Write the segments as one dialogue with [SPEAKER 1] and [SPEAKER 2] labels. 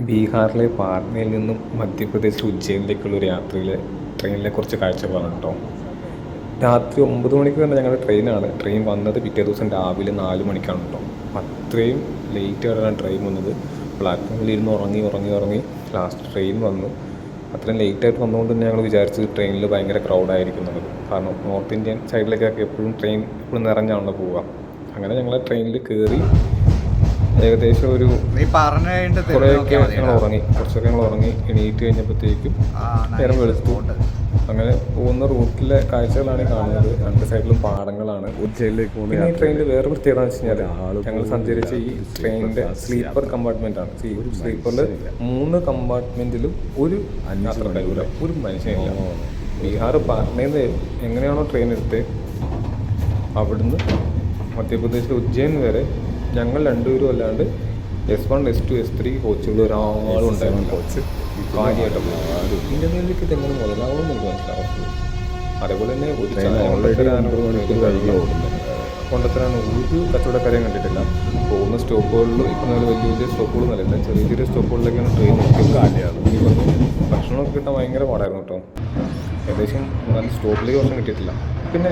[SPEAKER 1] ബീഹാറിലെ പാട്നയിൽ നിന്നും മധ്യപ്രദേശിലെ ഉജ്ജയിനിലേക്കുള്ള ഒരു യാത്രയിൽ ട്രെയിനിലെ കുറച്ച് കാഴ്ചകളാണ് കേട്ടോ. രാത്രി 9 മണിക്ക് തന്നെ ഞങ്ങളുടെ ട്രെയിനാണ്. ട്രെയിൻ വന്നത് പിറ്റേ ദിവസം രാവിലെ 4 മണിക്കാണ് കേട്ടോ. അത്രയും ലേറ്റ് ആയിട്ടാണ് ട്രെയിൻ വന്നത്. പ്ലാറ്റ്ഫോമിൽ ഇരുന്ന് ഉറങ്ങി ലാസ്റ്റ് ട്രെയിൻ വന്നു. അത്രയും ലേറ്റായിട്ട് വന്നുകൊണ്ട് തന്നെ ഞങ്ങൾ വിചാരിച്ചത് ട്രെയിനിൽ ഭയങ്കര ക്രൗഡായിരിക്കുന്നത്. കാരണം നോർത്ത് ഇന്ത്യൻ സൈഡിലേക്കൊക്കെ എപ്പോഴും ട്രെയിൻ എപ്പോഴും നിറഞ്ഞാണല്ലോ പോവുക. അങ്ങനെ ഞങ്ങൾ ട്രെയിനിൽ കയറി ഏകദേശം ഒരു കുറേയൊക്കെ കുറച്ചൊക്കെ ഞങ്ങൾ ഉറങ്ങി എണീറ്റ് കഴിഞ്ഞപ്പോഴത്തേക്കും നേരം വെളുത്തു. അങ്ങനെ പോകുന്ന റൂട്ടിലെ കാഴ്ചകളാണ് കാണുന്നത്. രണ്ട് സൈഡിലും പാടങ്ങളാണ്. ഉജ്ജയിലേക്ക് പോകുന്ന ഈ ട്രെയിനിൽ വേറെ പ്രത്യേകത എന്ന് വെച്ച് കഴിഞ്ഞാൽ ഞങ്ങൾ സഞ്ചരിച്ച ഈ ട്രെയിനിൻ്റെ സ്ലീപ്പർ കമ്പാർട്ട്മെന്റ് ആണ്. സ്ലീപ്പറിൽ 3 കമ്പാർട്ട്മെന്റിലും ഒരു യാത്രക്കാരില്ല, ഒരു മനുഷ്യനില്ല. ബീഹാർ പാട്നയിൽ നിന്ന് എങ്ങനെയാണോ ട്രെയിൻ എടുത്ത് അവിടുന്ന് മധ്യപ്രദേശിലെ ഉജ്ജയിൻ വരെ ഞങ്ങൾ രണ്ടുപേരും അല്ലാണ്ട് S1, S2, S3 കോച്ചുകൾ ഒരാളും ഉണ്ടായിരുന്നു. കോച്ച് കാര്യമായിട്ട് ഇന്ത്യയിലേക്ക് ഇതെങ്ങനെ മുതലാവണമെന്ന് എനിക്ക് മനസ്സിലാവും. അതേപോലെ തന്നെ കൊണ്ടത്തരാണ് ഒരു കച്ചവടക്കാരെയും കണ്ടിട്ടില്ല. പോകുന്ന സ്റ്റോപ്പുകളിലും ഇപ്പം നല്ല വലിയ സ്റ്റോപ്പുകളൊന്നുമല്ല, ചെറിയ സ്റ്റോപ്പുകളിലേക്കാണ് ട്രെയിൻ കാര്യമാണ്. ഈ ഭക്ഷണമൊക്കെ കിട്ടാൻ ഭയങ്കര പാടായിരുന്നു കേട്ടോ. ഏകദേശം നല്ല സ്റ്റോപ്പിലേക്ക് ഭക്ഷണം കിട്ടിയിട്ടില്ല. പിന്നെ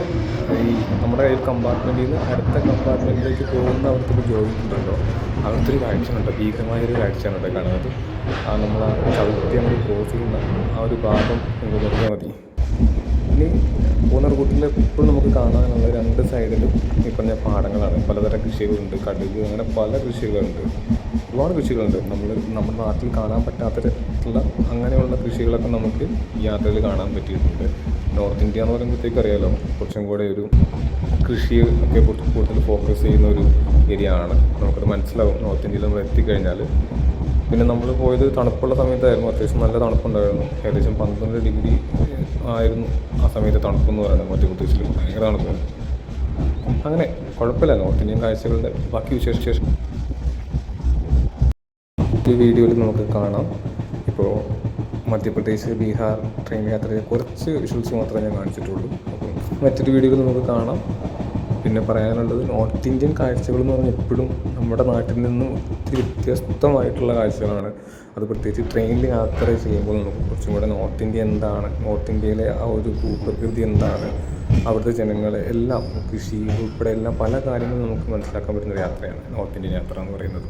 [SPEAKER 1] ഈ നമ്മുടെ ഈ കമ്പാർട്ട്മെൻറ്റിൽ നിന്ന് അടുത്ത കമ്പാർട്ട്മെൻറ്റിലേക്ക് പോകുന്ന അവിടുത്തെ ഒരു ജോലിക്കുണ്ടല്ലോ, അവിടുത്തെ ഒരു കാഴ്ചയുണ്ട്, ഭീകരമായൊരു കാഴ്ചയാണ് കേട്ടോ കാണുന്നത്. നമ്മൾ ചവിട്ടി നമ്മൾ ക്രോസ് ചെയ്യുന്ന ആ ഒരു ഭാഗം നമുക്ക് നോക്കിയാൽ മതി. ഇനി പോകുന്ന റൂട്ടിൽ എപ്പോഴും നമുക്ക് കാണാനുള്ള 2 സൈഡിലും ഈ പറഞ്ഞ പാടങ്ങളാണ്. പലതരം കൃഷികളുണ്ട്, കടുക്, അങ്ങനെ പല കൃഷികളുണ്ട്, ഒരുപാട് കൃഷികളുണ്ട്. നമ്മുടെ നാട്ടിൽ കാണാൻ പറ്റാത്ത അങ്ങനെയുള്ള കൃഷികളൊക്കെ നമുക്ക് ഈ യാത്രയിൽ കാണാൻ പറ്റിയിട്ടുണ്ട്. നോർത്ത് ഇന്ത്യ എന്ന് പറയുമ്പോഴത്തേക്ക് അറിയാലോ, കുറച്ചും കൂടെ ഒരു കൃഷി ഒക്കെ കൂടുതൽ ഫോക്കസ് ചെയ്യുന്ന ഒരു ഏരിയ ആണ്. നമുക്കത് മനസ്സിലാവും നോർത്ത് ഇന്ത്യയിൽ നമ്മൾ എത്തിക്കഴിഞ്ഞാൽ. പിന്നെ നമ്മൾ പോയത് തണുപ്പുള്ള സമയത്തായിരുന്നു. അത്യാവശ്യം നല്ല തണുപ്പുണ്ടായിരുന്നു. ഏകദേശം 12 ഡിഗ്രി ആയിരുന്നു ആ സമയത്ത് തണുപ്പെന്ന് പറയുന്നത്. മധ്യപ്രദേശിൽ ഭയങ്കര തണുപ്പായിരുന്നു. അങ്ങനെ കുഴപ്പമില്ല. നോർത്ത് ഇന്ത്യൻ കാഴ്ചകളുടെ ബാക്കി വിശേഷം ഈ വീഡിയോയിൽ നമുക്ക് കാണാം. ഇപ്പോൾ മധ്യപ്രദേശ് ബീഹാർ ട്രെയിൻ യാത്രയിൽ കുറച്ച് വിഷ്വൽസ് മാത്രമേ ഞാൻ കാണിച്ചിട്ടുള്ളൂ. അപ്പം മറ്റൊരു വീഡിയോയിൽ നമുക്ക് കാണാം. പിന്നെ പറയാനുള്ളത്, നോർത്ത് ഇന്ത്യൻ കാഴ്ചകൾ എന്ന് പറഞ്ഞാൽ എപ്പോഴും നമ്മുടെ നാട്ടിൽ നിന്നും ഒത്തിരി വ്യത്യസ്തമായിട്ടുള്ള കാഴ്ചകളാണ്. അത് പ്രത്യേകിച്ച് ട്രെയിനിൽ യാത്ര ചെയ്യുമ്പോൾ നമുക്ക് കുറച്ചും കൂടെ നോർത്ത് ഇന്ത്യ എന്താണ്, നോർത്ത് ഇന്ത്യയിലെ ആ ഒരു ഭൂപ്രകൃതി എന്താണ്, അവിടുത്തെ ജനങ്ങളെ എല്ലാം, കൃഷി ഉൾപ്പെടെ എല്ലാം പല കാര്യങ്ങളും നമുക്ക് മനസ്സിലാക്കാൻ പറ്റുന്ന ഒരു യാത്രയാണ് നോർത്ത് ഇന്ത്യൻ യാത്ര എന്ന് പറയുന്നത്.